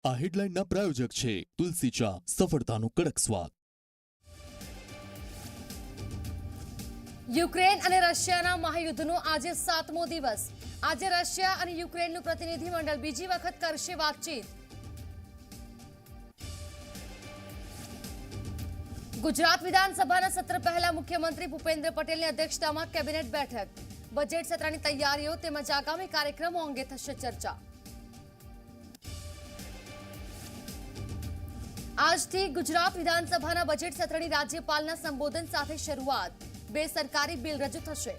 આ હેડલાઇનના પ્રાયોજક છે તુલસી ચા, સફળતાનો કડક સ્વાદ. યુક્રેન અને રશિયાના મહાયુદ્ધનો આજે 7મો દિવસ. આજે રશિયા અને યુક્રેનનું પ્રતિનિધિમંડળ બીજી વખત કરશે વાતચીત. ગુજરાત વિધાનસભાના સત્ર પહેલા મુખ્યમંત્રી ભૂપેન્દ્ર પટેલની અધ્યક્ષતામાં કેબિનેટ બેઠક. બજેટ સત્રની તૈયારીઓ તેમજ આગામી કાર્યક્રમો અંગે થશે ચર્ચા. આજથી ગુજરાત વિધાનસભાના બજેટ સત્રની રાજ્યપાલના સંબોધન સાથે શરૂઆત. 2 સરકારી બિલ રજૂ થશે.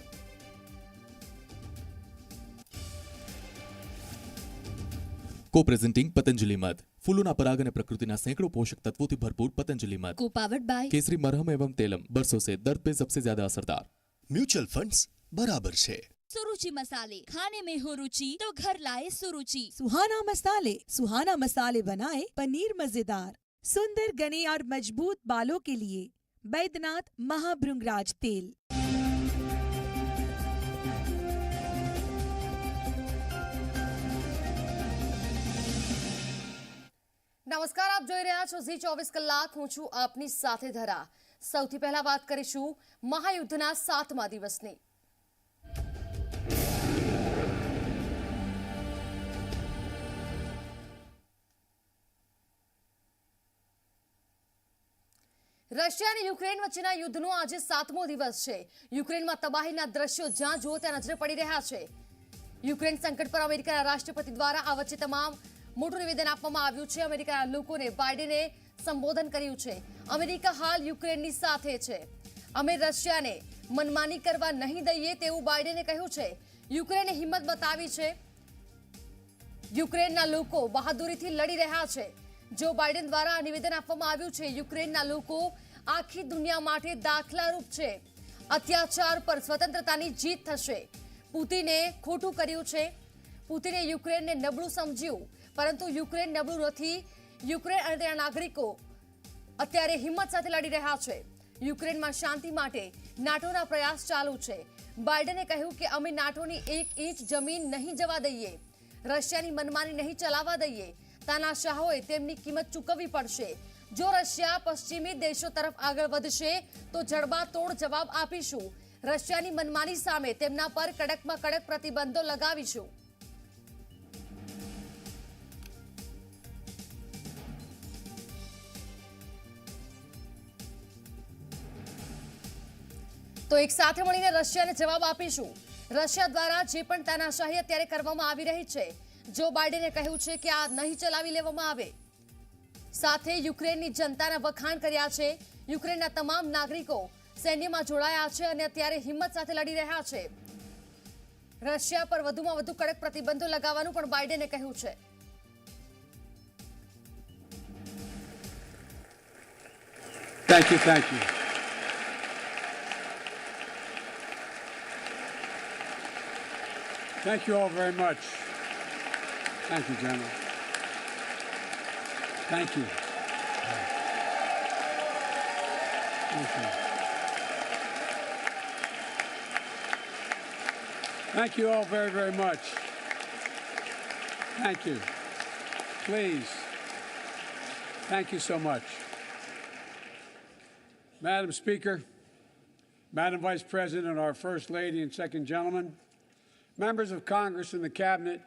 Co-presenting पतंजलि मध, फूलों पराग और प्रकृति सैकड़ों पोषक तत्वों से भरपूर पतंजलि मध. को-पावर्ड बाय केसरी मरहम एवं तेलम, बरसों से दर्द पे सबसे ज्यादा असरदार. म्यूचुअल फंड्स बराबर है. सुरुचि मसाले, खाने में हो रुचि तो घर लाए सुरुचि. सुहाना मसाले बनाए पनीर मजेदार. सुंदर घने और मजबूत बालों के लिए बैद्यनाथ महाभृंगराज तेल. નમસ્કાર, આપ જોઈ રહ્યા છો ઝી 24 કલાક. હું છું આપની સાથે ધરા. સૌથી પહેલા વાત કરીશું મહાયુદ્ધના 7મા દિવસની. રશિયા અને યુક્રેન વચ્ચેના યુદ્ધનો આજે 7મો દિવસ છે. યુક્રેનમાં તબાહીના દ્રશ્યો જ્યાં જુઓ ત્યાં નજરે પડી રહ્યા છે. યુક્રેન સંકટ પર અમેરિકાના રાષ્ટ્રપતિ દ્વારા આ વચ્ચે તમામ મોટું નિવેદન આપવામાં આવ્યું છે. અમેરિકાના લોકોને બાઇડેને સંબોધન કર્યું છે. અમેરિકા હાલ યુક્રેનની સાથે છે. અમે રશિયાને મનમાની કરવા નહીં દઈએ તેવું બાઇડેને કહ્યું છે. યુક્રેને હિંમત બતાવી છે. યુક્રેનના લોકો બહાદુરીથી લડી રહ્યા છે. જો બાઇડેન દ્વારા નિવેદન આપવામાં આવ્યું છે. યુક્રેનના લોકો આખી દુનિયા માટે દાખલારૂપ છે. અત્યાચાર પર સ્વતંત્રતાની જીત થશે. પુતિને ખોટું કર્યું છે. પુતિને યુક્રેનને નબળું સમજ્યું, પરંતુ યુક્રેન નબળું નથી. યુક્રેન અને તેના નાગરિકો અત્યારે હિંમત સાથે લડી રહ્યા છે. યુક્રેનમાં શાંતિ માટે નાટોના પ્રયાસ ચાલુ છે. બાઇડને કહ્યું કે અમે નાટોની 1 ઇંચ જમીન નહીં જવા દઈએ. રશિયાની મનમાની નહીં ચલાવવા દઈએ. તાનાશાહોએ તેમની કિંમત ચૂકવવી પડશે. જો રશિયા પશ્ચિમી દેશો તરફ આગળ વધશે તો જડબાતોડ જવાબ આપીશું. રશિયાની મનમાની સામે તેમના પર કડકમાં કડક પ્રતિબંધો લગાવીશું. તો એક સાથે મળીને રશિયાને જવાબ આપીશું. રશિયા દ્વારા જે પણ તાનાશાહી અત્યારે કરવામાં આવી રહી છે, જો બાઇડેને કહ્યું છે કે આ નહીં ચલાવી લેવામાં આવે. સાથે યુક્રેનની જનતાના વખાણ કર્યા છે. યુક્રેનના તમામ નાગરિકો સૈન્યમાં જોડાયા છે અને અત્યારે હિંમત સાથે લડી રહ્યા છે. રશિયા પર વધુમાં વધુ કડક પ્રતિબંધો લગાવવાનું પણ બાઇડેને કહ્યું છે. Thank you, thank you. Thank you all very much. Thank you, General. Thank you. Thank you. Thank you all very, very much. Thank you. Please. Thank you so much. Madam Speaker, Madam Vice President, our First Lady and Second Gentleman, members of Congress and the Cabinet,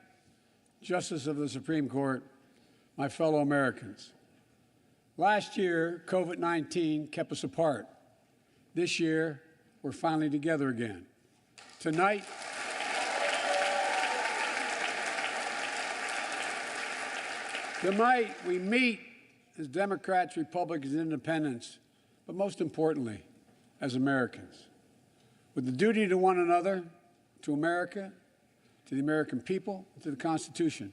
Justice of the Supreme Court, my fellow Americans. Last year, COVID-19 kept us apart. This year, we're finally together again. Tonight we meet as Democrats, Republicans, and Independents, but most importantly, as Americans, with the duty to one another, to America, to the American people, to the Constitution,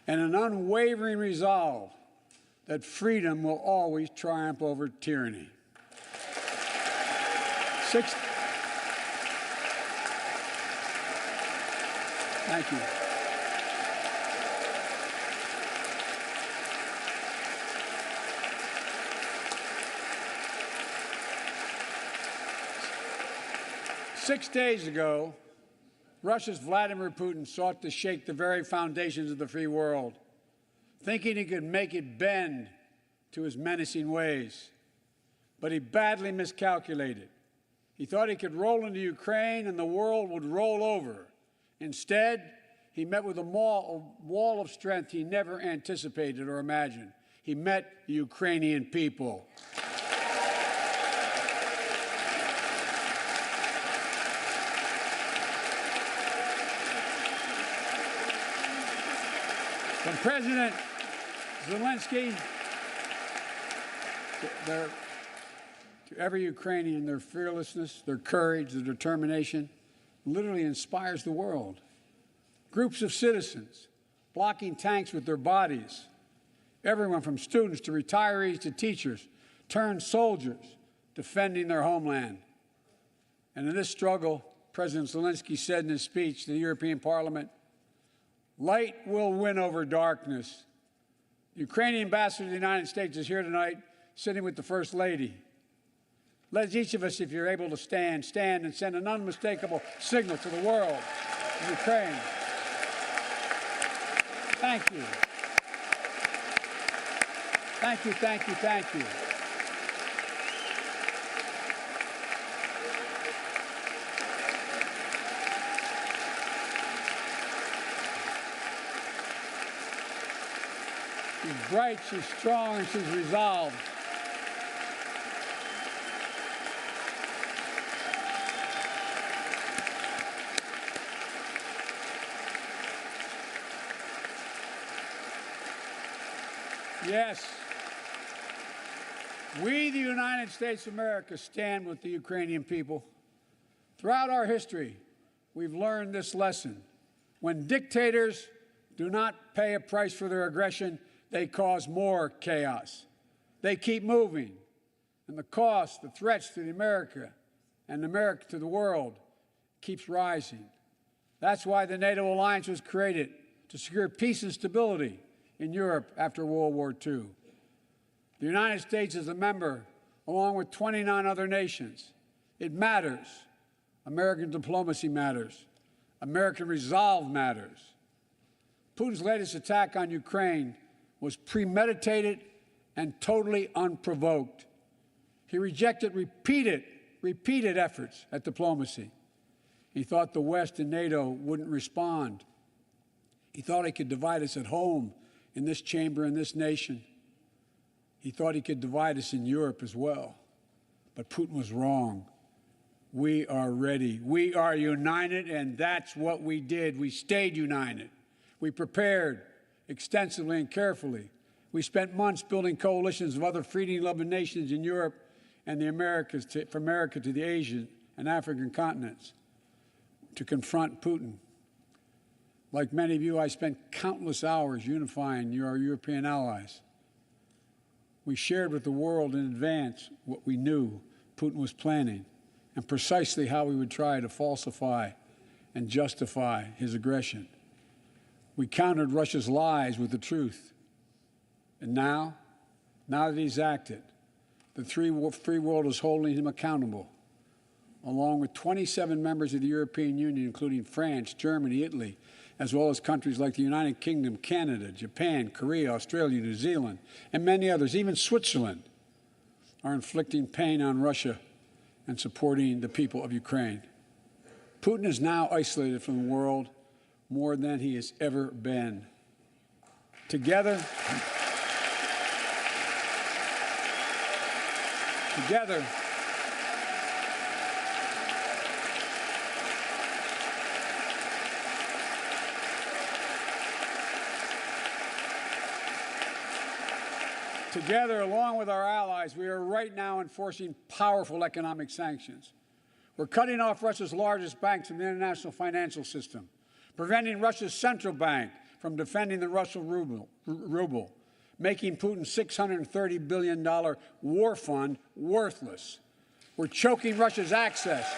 and an unwavering resolve that freedom will always triumph over tyranny. Thank you. Six days ago, Russia's Vladimir Putin sought to shake the very foundations of the free world. thinking he could make it bend to his menacing ways. But he badly miscalculated. He thought he could roll into Ukraine and the world would roll over. Instead, he met with a wall of strength he never anticipated or imagined. He met the Ukrainian people. From President Zelensky to every Ukrainian, their fearlessness, their courage, their determination literally inspires the world. Groups of citizens blocking tanks with their bodies, everyone from students to retirees to teachers, turned soldiers defending their homeland. And in this struggle, President Zelensky said in his speech to the European Parliament, "Light will win over darkness." The Ukrainian ambassador to the United States is here tonight, sitting with the First Lady. Let each of us, if you're able to stand and send an unmistakable signal to the world of Ukraine. Thank you. Thank you, thank you, thank you. She's bright, she's strong, and she's resolved. Yes, we, the United States of America, stand with the Ukrainian people. Throughout our history, we've learned this lesson. When dictators do not pay a price for their aggression, they cause more chaos. They keep moving, and the cost, the threats to America and America to the world keeps rising. That's why the NATO alliance was created, to secure peace and stability in Europe after World War II. The United States is a member, along with 29 other nations. It matters. American diplomacy matters. American resolve matters. Putin's latest attack on Ukraine was premeditated and totally unprovoked. He rejected repeated efforts at diplomacy. He thought the West and NATO wouldn't respond. He thought he could divide us at home, in this chamber, in this nation. He thought he could divide us in Europe as well. But Putin was wrong. We are ready. We are united, and that's what we did. We stayed united. We prepared extensively and carefully. We spent months building coalitions of other freedom-loving nations in Europe and the Americas, from America to the Asian and African continents, to confront Putin. Like many of you, I spent countless hours unifying our European allies. We shared with the world in advance what we knew Putin was planning and precisely how we would try to falsify and justify his aggression. We countered Russia's lies with the truth. And now that he's acted, the free world is holding him accountable, along with 27 members of the European Union, including France, Germany, Italy, as well as countries like the United Kingdom, Canada, Japan, Korea, Australia, New Zealand, and many others, even Switzerland, are inflicting pain on Russia and supporting the people of Ukraine. Putin is now isolated from the world more than he has ever been. Together, along with our allies, we are right now enforcing powerful economic sanctions. We're cutting off Russia's largest banks from the international financial system, preventing Russia's central bank from defending the Russian ruble, making Putin's $630 billion war fund worthless. We're choking Russia's access.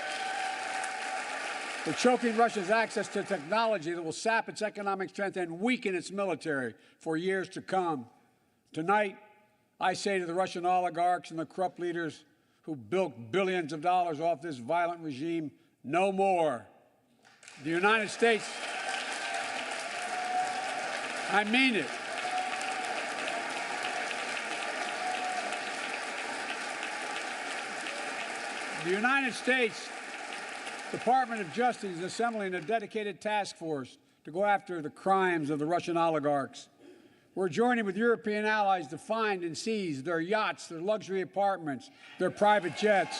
We're choking Russia's access to technology that will sap its economic strength and weaken its military for years to come. Tonight, I say to the Russian oligarchs and the corrupt leaders who bilked billions of dollars off this violent regime, no more. The United States, I mean it. The United States Department of Justice is assembling a dedicated task force to go after the crimes of the Russian oligarchs. We're joining with European allies to find and seize their yachts, their luxury apartments, their private jets.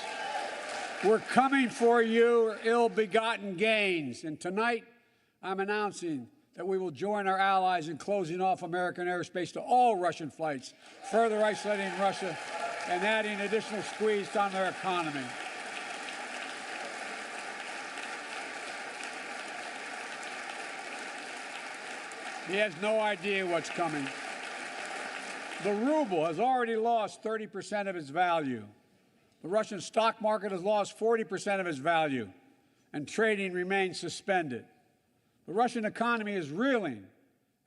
We're coming for your ill-begotten gains. And tonight, I'm announcing that we will join our allies in closing off American airspace to all Russian flights, further isolating Russia and adding additional squeeze on their economy. He has no idea what's coming. The ruble has already lost 30% of its value. The Russian stock market has lost 40% of its value, and trading remains suspended. The Russian economy is reeling,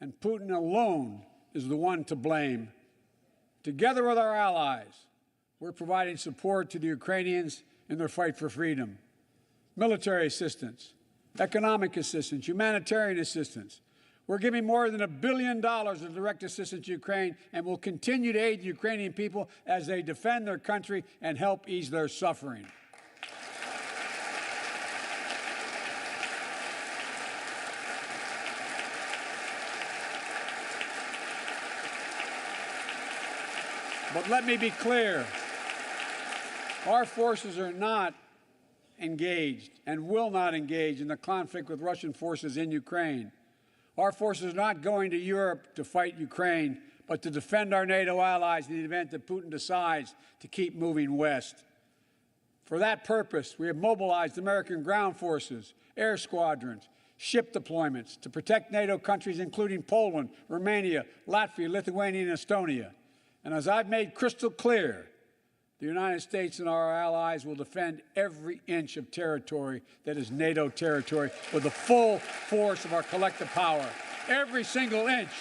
and Putin alone is the one to blame. Together with our allies, we're providing support to the Ukrainians in their fight for freedom. Military assistance, economic assistance, humanitarian assistance. We're giving more than $1 billion of direct assistance to Ukraine, and will continue to aid the Ukrainian people as they defend their country and help ease their suffering. But let me be clear, our forces are not engaged and will not engage in the conflict with Russian forces in Ukraine. Our forces are not going to Europe to fight Ukraine, but to defend our NATO allies in the event that Putin decides to keep moving west. For that purpose, we have mobilized American ground forces, air squadrons, ship deployments to protect NATO countries including Poland, Romania, Latvia, Lithuania, and Estonia. And as I've made crystal clear, the United States and our allies will defend every inch of territory that is NATO territory with the full force of our collective power. Every single inch.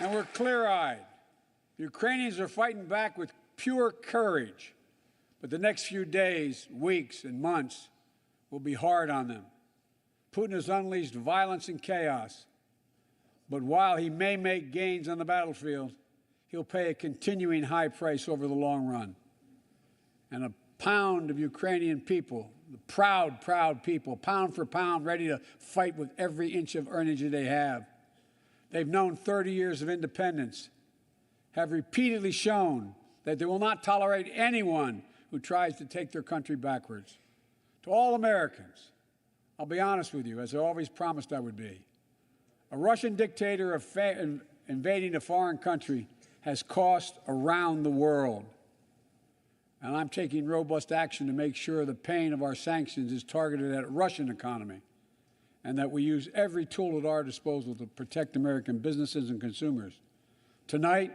And we're clear-eyed. The Ukrainians are fighting back with pure courage. But the next few days, weeks, and months will be hard on them. Putin has unleashed violence and chaos. But while he may make gains on the battlefield, he'll pay a continuing high price over the long run. And a pound of Ukrainian people, the proud, proud people, pound for pound, ready to fight with every inch of energy they have. They've known 30 years of independence, have repeatedly shown that they will not tolerate anyone who tries to take their country backwards. To all Americans, I'll be honest with you, as I always promised I would be. A Russian dictator invading a foreign country has cost around the world. And I'm taking robust action to make sure the pain of our sanctions is targeted at the Russian economy, and that we use every tool at our disposal to protect American businesses and consumers. Tonight,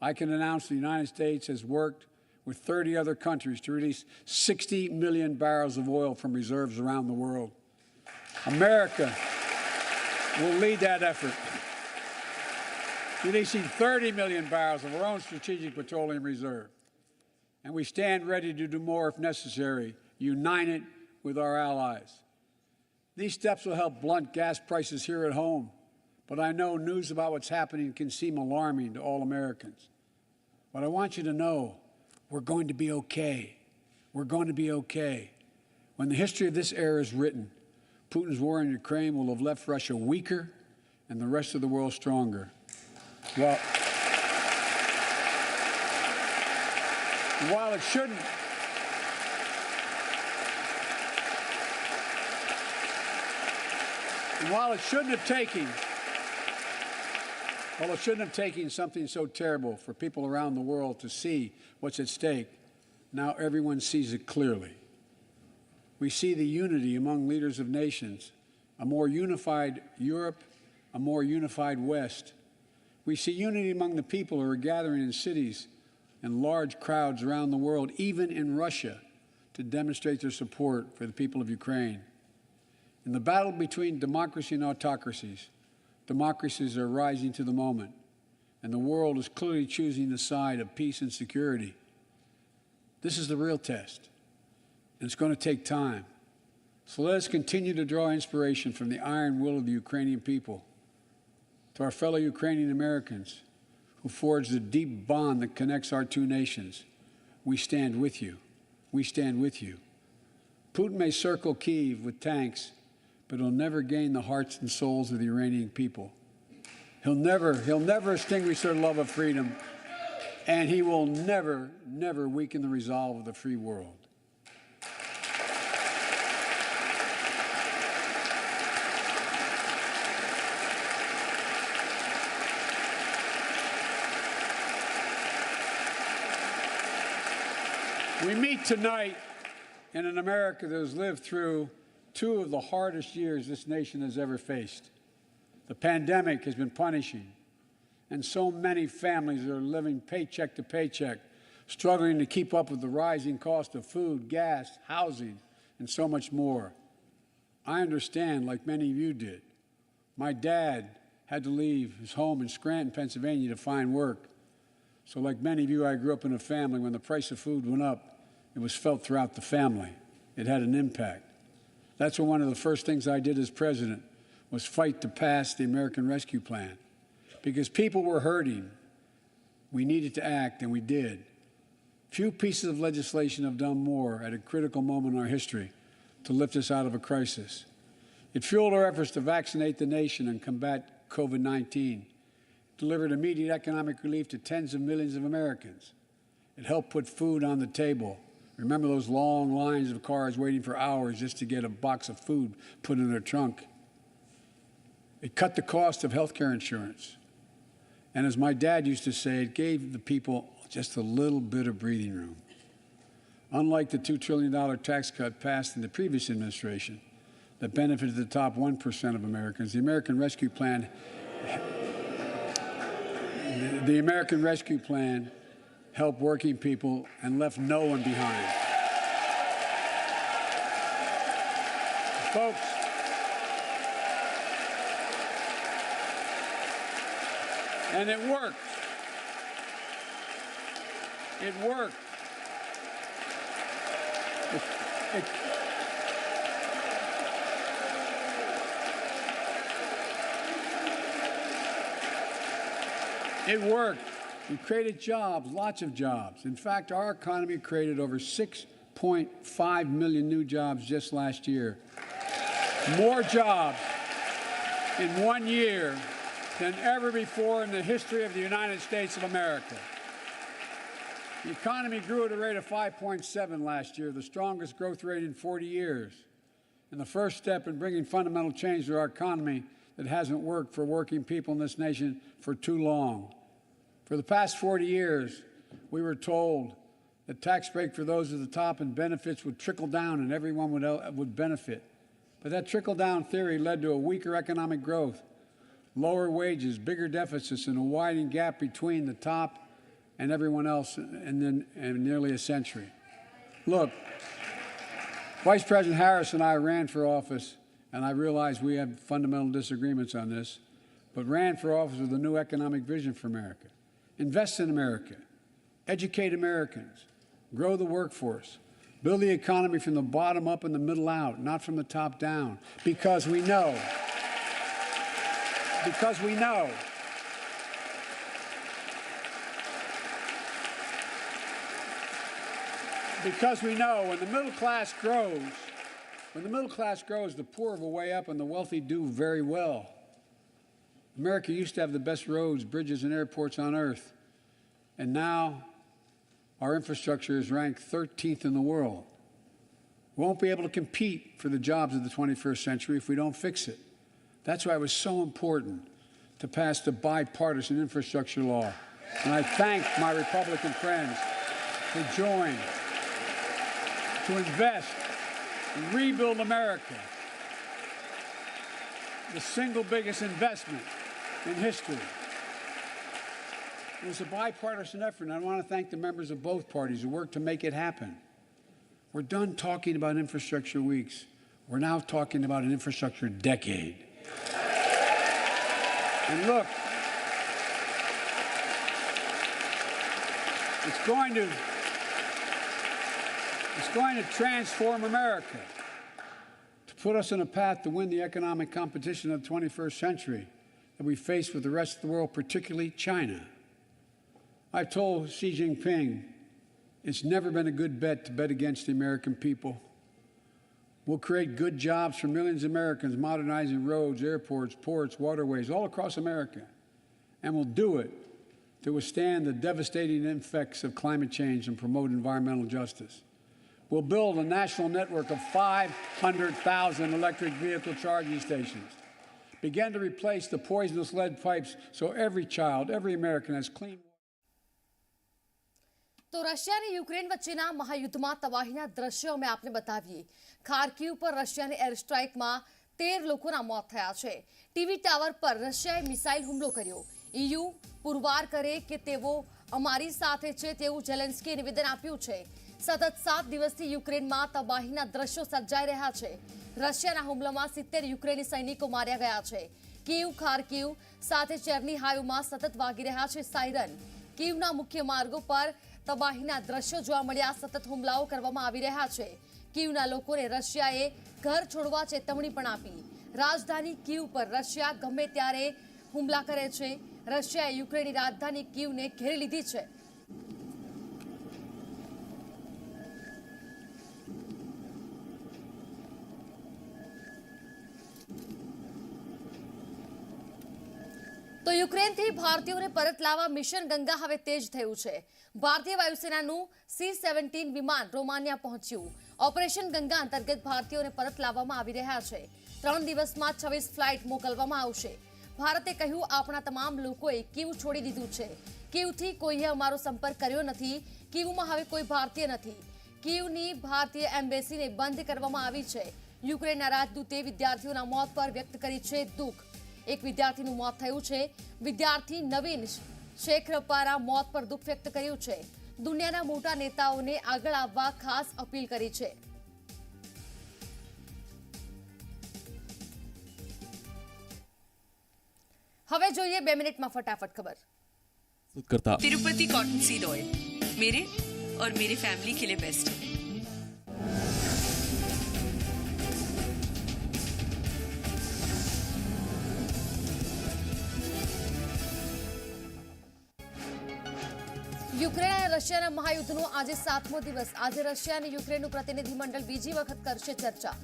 I can announce the United States has worked with 30 other countries to release 60 million barrels of oil from reserves around the world. America will lead that effort, releasing 30 million barrels of our own strategic petroleum reserve. And we stand ready to do more if necessary, united with our allies. These steps will help blunt gas prices here at home, but I know news about what's happening can seem alarming to all Americans. But I want you to know we're going to be okay. We're going to be okay. When the history of this era is written, Putin's war in Ukraine will have left Russia weaker and the rest of the world stronger. Well, while it shouldn't have taken something so terrible for people around the world to see what's at stake. Now everyone sees it clearly. We see the unity among leaders of nations, a more unified Europe, a more unified West. We see unity among the people who are gathering in cities and large crowds around the world, even in Russia, to demonstrate their support for the people of Ukraine. In the battle between democracy and autocracies, democracies are rising to the moment, and the world is clearly choosing the side of peace and security. This is the real test, and it's going to take time. So let us continue to draw inspiration from the iron will of the Ukrainian people To our fellow Ukrainian Americans who forged the deep bond that connects our two nations, we stand with you. We stand with you. Putin may circle Kyiv with tanks, but he'll never gain the hearts and souls of the Iranian people. He'll never extinguish their love of freedom, and he will never weaken the resolve of the free world. We meet tonight in an America that has lived through two of the hardest years this nation has ever faced. The pandemic has been punishing, and so many families are living paycheck to paycheck, struggling to keep up with the rising cost of food, gas, housing, and so much more. I understand, like many of you did. My dad had to leave his home in Scranton, Pennsylvania to find work. So like many of you, I grew up in a family when the price of food went up, it was felt throughout the family. It had an impact. That's when one of the first things I did as president was fight to pass the American Rescue Plan. Because people were hurting, we needed to act, and we did. Few pieces of legislation have done more at a critical moment in our history to lift us out of a crisis. It fueled our efforts to vaccinate the nation and combat COVID-19, delivered immediate economic relief to tens of millions of Americans. It helped put food on the table. Remember those long lines of cars waiting for hours just to get a box of food put in their trunk. It cut the cost of health care insurance. And as my dad used to say, it gave the people just a little bit of breathing room. Unlike the $2 trillion tax cut passed in the previous administration that benefited the top 1% of Americans, the American Rescue Plan helped working people and left no one behind. Folks, and it worked. It worked. It worked. We created jobs, lots of jobs. In fact, our economy created over 6.5 million new jobs just last year. More jobs in 1 year than ever before in the history of the United States of America. The economy grew at a rate of 5.7 last year, the strongest growth rate in 40 years, and the first step in bringing fundamental change to our economy that hasn't worked for working people in this nation for too long. For the past 40 years, we were told that tax break for those at the top and benefits would trickle down and everyone would benefit. But that trickle-down theory led to a weaker economic growth, lower wages, bigger deficits, and a widening gap between the top and everyone else in nearly a century. Look, Vice President Harris and I ran for office, and I realize we have fundamental disagreements on this, but ran for office with a new economic vision for America. Invest in America, educate Americans, grow the workforce, build the economy from the bottom up and the middle out, not from the top down, because we know when the middle class grows, the poor have a way up and the wealthy do very well. America used to have the best roads, bridges, and airports on earth, and now our infrastructure is ranked 13th in the world. We won't be able to compete for the jobs of the 21st century if we don't fix it. That's why it was so important to pass the bipartisan infrastructure law. And I thank my Republican friends who joined to invest and rebuild America, the single biggest investment in history. It was a bipartisan effort, and I want to thank the members of both parties who worked to make it happen. We're done talking about infrastructure weeks. We're now talking about an infrastructure decade. And look, it's going to transform America, to put us on a path to win the economic competition of the 21st century. that we face with the rest of the world, particularly China. I've told Xi Jinping it's never been a good bet to bet against the American people. We'll create good jobs for millions of Americans, modernizing roads, airports, ports, waterways, all across America. And we'll do it to withstand the devastating effects of climate change and promote environmental justice. We'll build a national network of 500,000 electric vehicle charging stations. Begin to replace the poisonous lead pipes so every child, every American has clean water. તો Russia અને Ukraine વચ્ચેના મહાયુદ્ધમાં તબાહીના દ્રશ્યો અમે આપને બતાવીએ. ખાર્કિવ પર રશિયાની air સ્ટ્રાઇકમાં 13 લોકોના મોત થયા છે. ટીવી ટાવર પર રશિયાએ મિસાઇલ હુમલો કર્યો. EU પુરવાર કરે કે તેઓ અમારી સાથે છે તેવું ઝેલેન્સ્કીએ નિવેદન આપ્યું છે. સતત 7 દિવસથી યુક્રેનમાં તબાહીના દ્રશ્યો સર્જાઈ રહ્યા છે. રશિયાના હુમલામાં 70 યુક્રેની સૈનિકો માર્યા ગયા છે. કીવ, ખાર્કિવ સાથે ચેર્નીહાઇવમાં સતત વાગી રહ્યા છે સાયરન. કીવના મુખ્ય માર્ગો પર તબાહીના દ્રશ્યો જોવા મળ્યા. સતત હુમલાઓ કરવામાં આવી રહ્યા છે. કીવના લોકોને રશિયાએ ઘર છોડવા ચેતવણી પણ આપી. રાજધાની કીવ પર રશિયા ગમે ત્યારે હુમલા કરે છે. રશિયાએ યુક્રેનની રાજધાની કીવને ઘેરી લીધી છે. તો યુક્રેનથી ભારતીયોને પરત લાવવા મિશન ગંગા હવે તેજ થયું છે. ભારતીય વાયુસેનાનું C-17 વિમાન રોમાનિયા પહોંચ્યું. ઓપરેશન ગંગા અંતર્ગત ભારતીયોને પરત લાવવામાં આવી રહ્યા છે. 3 દિવસમાં 26 ફ્લાઇટ મોકલવામાં આવશે. ભારતે કહ્યું આપણા તમામ લોકોએ કીવ છોડી દીધું છે. કીવથી કોઈએ અમારો સંપર્ક કર્યો નથી. કીવમાં હવે કોઈ ભારતીય નથી. કીવની ભારતીય એમ્બેસીને બંધ કરવામાં આવી છે. યુક્રેનના રાજદૂતે વિદ્યાર્થીઓના મોત પર વ્યક્ત કરી છે દુઃખ. એક વિદ્યાર્થીનું મોત થયું છે. વિદ્યાર્થી નવીન શેખરપારા મોત પર દુઃખ વ્યક્ત કર્યું છે. દુનિયાના મોટા નેતાઓને આગળ આવવા ખાસ અપીલ કરી છે. હવે જોઈએ 2 મિનિટમાં ફટાફટ ખબર. કરતા तिरुपति कॉटन सीड ऑयल मेरे और मेरी फैमिली के लिए बेस्ट है. યુક્રેન અને રશિયાના મહાયુદ્ધનો આજે 7મો દિવસ. આજે રશિયા અને યુક્રેનનું પ્રતિનિધિમંડળ બીજી વખત કરશે ચર્ચા.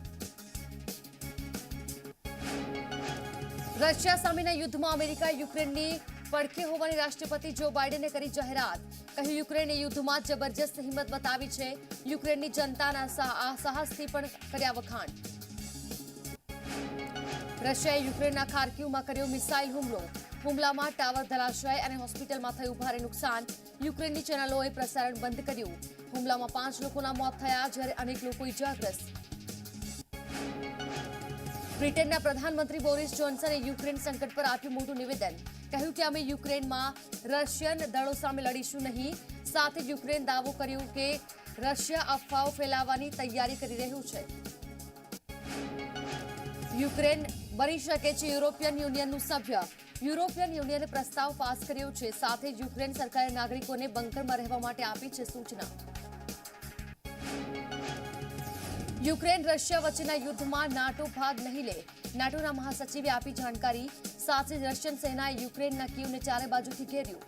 રશિયા સામેના યુદ્ધમાં અમેરિકાએ યુક્રેનની પડખે હોવાની રાષ્ટ્રપતિ જો બાઇડને કરી જાહેરાત. કહ્યું યુક્રેને યુદ્ધમાં જબરજસ્ત હિંમત બતાવી છે. યુક્રેનની જનતાના સાહસથી પણ કર્યા વખાણ. રશિયાએ યુક્રેનના ખાર્કિવમાં કર્યો મિસાઇલ હુમલો. હુમલામાં ટાવર ધરાશાય અને હોસ્પિટલમાં થયું ભારે નુકસાન. યુક્રેનની ચેનલોએ પ્રસારણ બંધ કર્યું. હુમલામાં 5 લોકોના મોત થયા જ્યારે અનેક લોકો ઇજાગ્રસ્ત. બ્રિટનના પ્રધાનમંત્રી બોરિસ જોન્સને યુક્રેન સંકટ પર આપ્યું મોટું નિવેદન. કહ્યું કે અમે યુક્રેનમાં રશિયન દળો સામે લડીશું નહીં. સાથે યુક્રેન દાવો કર્યો કે રશિયા અફવાઓ ફેલાવવાની તૈયારી કરી રહ્યું છે. યુક્રેન બની શકે છે યુરોપિયન યુનિયનનું સભ્ય. યુરોપિયન યુનિયને પ્રસ્તાવ પાસ કર્યો છે. સાથે જ યુક્રેન સરકારે નાગરિકોને બંકરમાં રહેવા માટે આપી છે સૂચના. યુક્રેન રશિયા વચ્ચેના યુદ્ધમાં નાટો ભાગ નહીં લે. નાટોના મહાસચિવે આપી જાણકારી. સાથે જ રશિયન સેનાએ યુક્રેનના કીવને ચારે બાજુથી ઘેર્યું.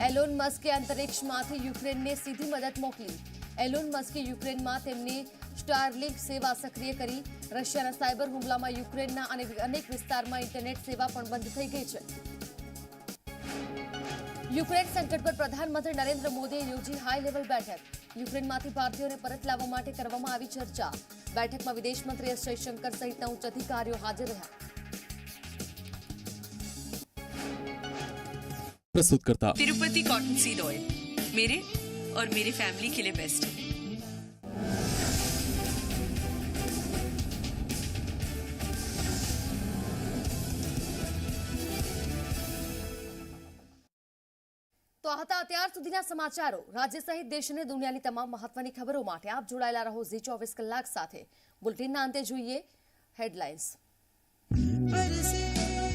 એલોન મસ્કે અંતરિક્ષમાંથી યુક્રેનને સીધી મદદ મોકલી. એલોન મસ્કે યુક્રેનમાં તેમની સ્ટારલિંક સેવા સક્રિય કરી. રશિયાના સાયબર હુમલામાં યુક્રેનના અનેક વિસ્તારમાં ઇન્ટરનેટ સેવા પણ બંધ થઈ ગઈ છે. યુક્રેન સંકટ પર પ્રધાનમંત્રી નરેન્દ્ર મોદીએ યોજી હાઈ લેવલ બેઠક. યુક્રેનમાંથી ભારતીયોને પરત લાવવા માટે કરવામાં આવી ચર્ચા. બેઠકમાં વિદેશ મંત્રી એસ જયશંકર સહિતના ઉચ્ચ અધિકારીઓ હાજર રહ્યા. પ્રસ્તુત કરતા तिरुपति कॉटन सीड ऑयल मेरे और मेरी फैमिली के लिए बेस्ट है. તો આ હતા અત્યાર સુધીના સમાચારો. રાજ્ય સહિત દેશ અને દુનિયાની તમામ મહત્વની ખબરો માટે આપ જોડાયેલા રહો ઝી 24 કલાક સાથે. બુલેટિનના અંતે જોઈએ હેડલાઇન્સ.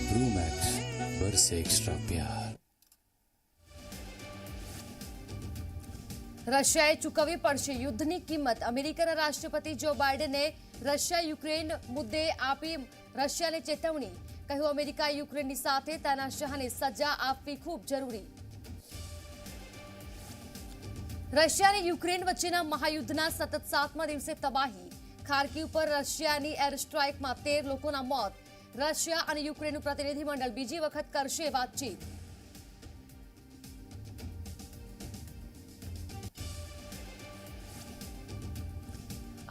प्रोमैक्स बरसे एक्स्ट्रा प्यार. રશિયાએ ચૂકવવી પડશે યુદ્ધની કિંમત. અમેરિકાના રાષ્ટ્રપતિ જો બાઇડને રશિયા યુક્રેન મુદ્દે આપી રશિયાને ચેતવણી, કહ્યું અમેરિકાએ યુક્રેનની સાથે તાનાશાહને સજા આપવી ખૂબ જરૂરી. રશિયા અને યુક્રેન વચ્ચેના મહાયુદ્ધના સતત 7મા દિવસે તબાહી. ખાર્કિવ પર રશિયાની એર સ્ટ્રાઇકમાં 13 લોકોના મોત. રશિયા અને યુક્રેનનું પ્રતિનિધિમંડળ બીજી વખત કરશે વાતચીત.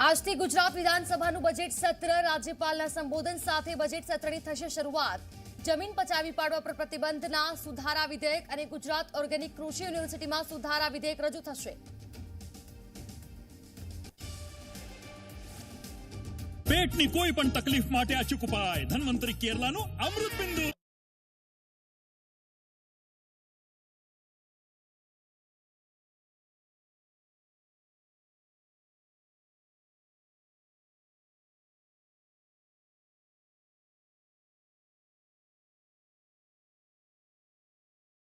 આજથી ગુજરાત વિધાનસભાનું બજેટ સત્ર. રાજ્યપાલના સંબોધન સાથે બજેટ સત્રની થશે શરૂઆત. જમીન પચાવી પાડવા પર પ્રતિબંધના સુધારા વિધેયક અને ગુજરાત ઓર્ગેનિક કૃષિ યુનિવર્સિટીમાં સુધારા વિધેયક રજૂ થશે. પેટની કોઈ પણ તકલીફ માટે અચૂક ઉપાય ધન્વંતરી કેરલાનો અમૃત બિંદુ.